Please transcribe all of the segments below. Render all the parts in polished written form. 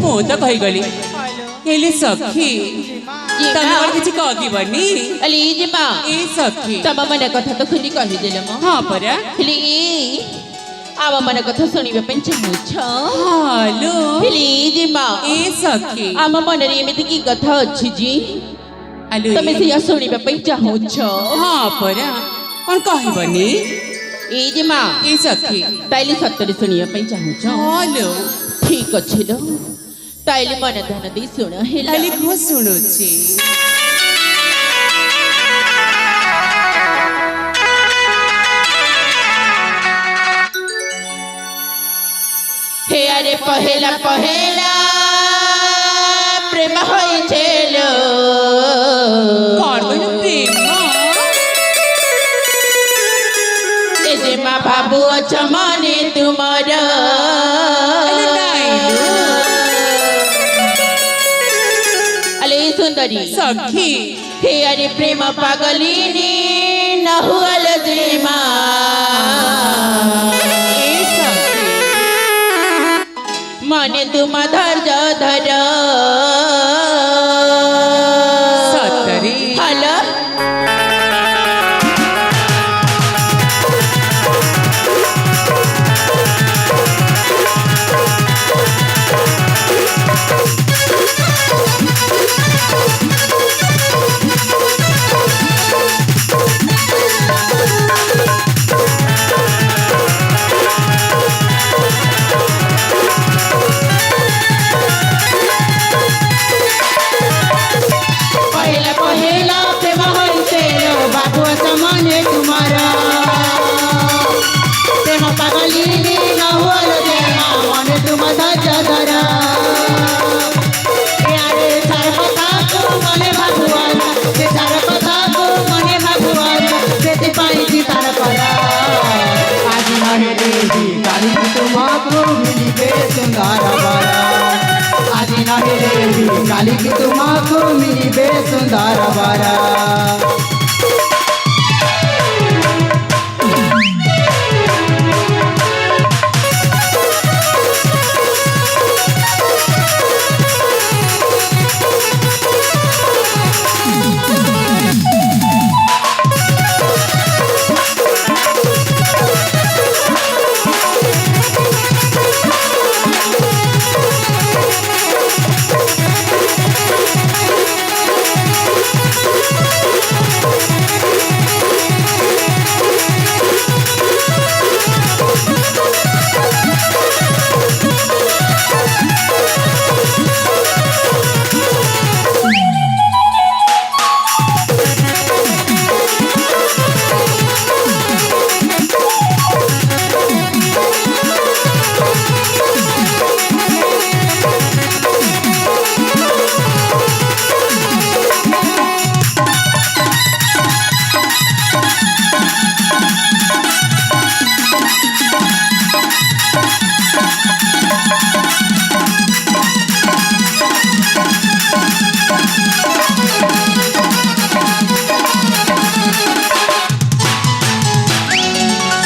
ମୁଁ ତ କହିଗଲି ହେଲେ ସଖୀ ତମେ ମୋର କିଛି କହିବନି अली जिमा ଏ ସଖୀ तम मन कथा तो खुली कहि देले म ହଁ ପରା हेली आम मन कथा सुनिबा ପାଇଁ ଚାହୁଁଛ ହାଲୋ हेली जिमा ଏ ସଖୀ आम मन रे एमिति की कथा अछि जी ଆଲୋ तमे से सुनिबा ପାଇଁ ଚାହୁଁଛ ହଁ ପରା କଣ କହିବନି ए जिमा ଏ ସଖୀ ताइले सत्तरे सुनिबा ପାଇଁ ଚାହୁଁଛ ହାଲୋ ठीक अछि लो ताइले मन ध्यान दे सुन हेला ତାହେଲେ ମୁଁ ଶୁଣୁଛି हे अरे पहेला पहेला प्रेम होई छेलो କଣ କହିଲ ପ୍ରେମ ए जे मा बाबू अछ मने तुमर ଆଲୋ ନାଇଲୋ अले सुंदरी ସଖୀ हे अरे प्रेम पागलिनी न हुअल जेमा ଏ ସଖୀ मने तुम धर धर ସତରେ हलो पहला पहला प्रेम होई छेलो बाबू असमने तुम्हारा प्रेम पागलिनी न हुअल जेमा मने तुम धर धर यारे सार कथा को मने भागुआन से सार कथा को मने भागुआन सेति पाई की तार करा आज नहे देवी काली तुमको मिलिबे सुंदर बरा आज नहे देवी काली तुमको मिलिबे सुंदर बरा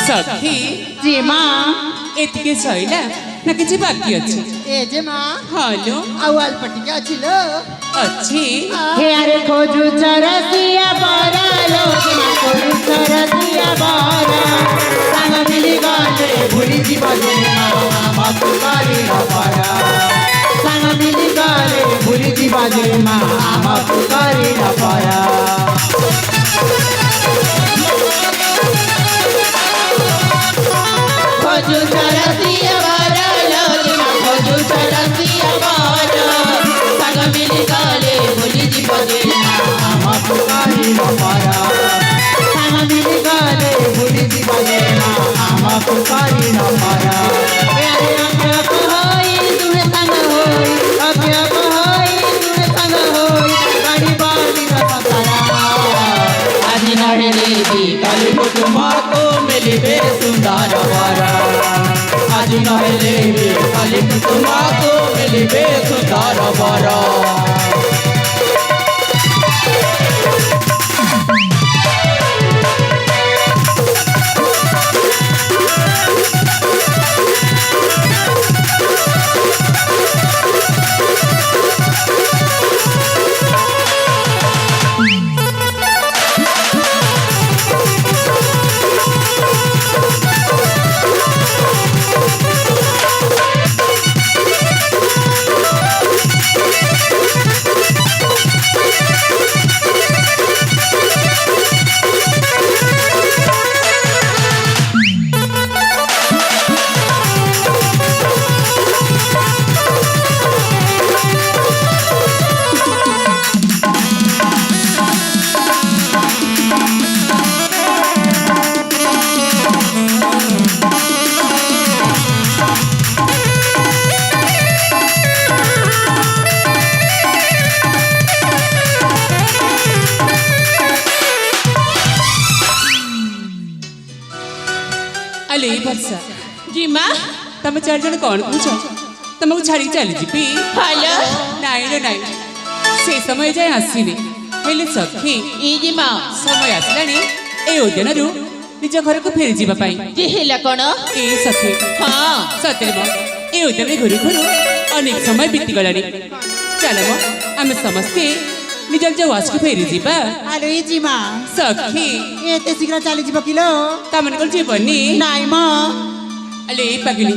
ସଖୀ जी मां ଏତିକି ସଇଲା ନା କିଛି ବାକି ଅଛି ए जे मां ହାଲୋ आवाल पटिका छिलो ଅଛି हे अरे खोजू चरसिया बरा लोग ना खोजू चरसिया बरा संग मिली गले भूली जीव जे मां बाप करी न परा संग मिली गले भूली जीव जे मां बाप करी न परा खोजू चरसिया बारा लोगिना खोजू चरसिया बारा संग मिली गले भूली जी बजेना बाप करी न परा संग मिली गले भूली जीव जे मां बाप करी न परा हे अरे अक्या कहई तुहे संग होई अक्या कहई तुहे संग होई गाड़ी बाड़ी रतरा आज नहे देवी काली तुमको मिलिबे सुंदर बरा आज नहे देवी काली तुमको मिलिबे सुंदर बरा ବର୍ଷା ଜିମା ତମେ ଚାରି ଜଣ କ'ଣ କହୁଛ ତମକୁ ଛାଡ଼ିକି ଚାଲିଯିବି ହାଲୋ ନାଇଁ ରେ ନାଇଁ ସେ ସମୟ ଯାଏ ଆସିନି ହେଲେ ସଖୀ ଇ ଜିମା ସମୟ ଆସିଲାଣି ଏ ଉଦ୍ୟାନରୁ ନିଜ ଘରକୁ ଫେରିଯିବା ପାଇଁ ଯେ ହେଲା କ'ଣ ଏ ସଖୀ ହଁ ସତରେ ମ ଏ ଉଦ୍ୟାନରେ ଘରୁ ଘରୁ ଅନେକ ସମୟ ବିତିଗଲାଣି ଚାଲ ମ ଆମେ ସମସ୍ତେ ନିଜ ନିଜ ୱାସକୁ ଫେରିଯିବା ଆଲୋ ଏ ଜିମା ସଖୀ ଏତେ ଶୀଘ୍ର ଚାଲିଯିବ କିଲୋ ତାମାନେ କ'ଣ ଯିବନି ନାଇଁ ମ ଆଲେ ଏ ପାଗିଲି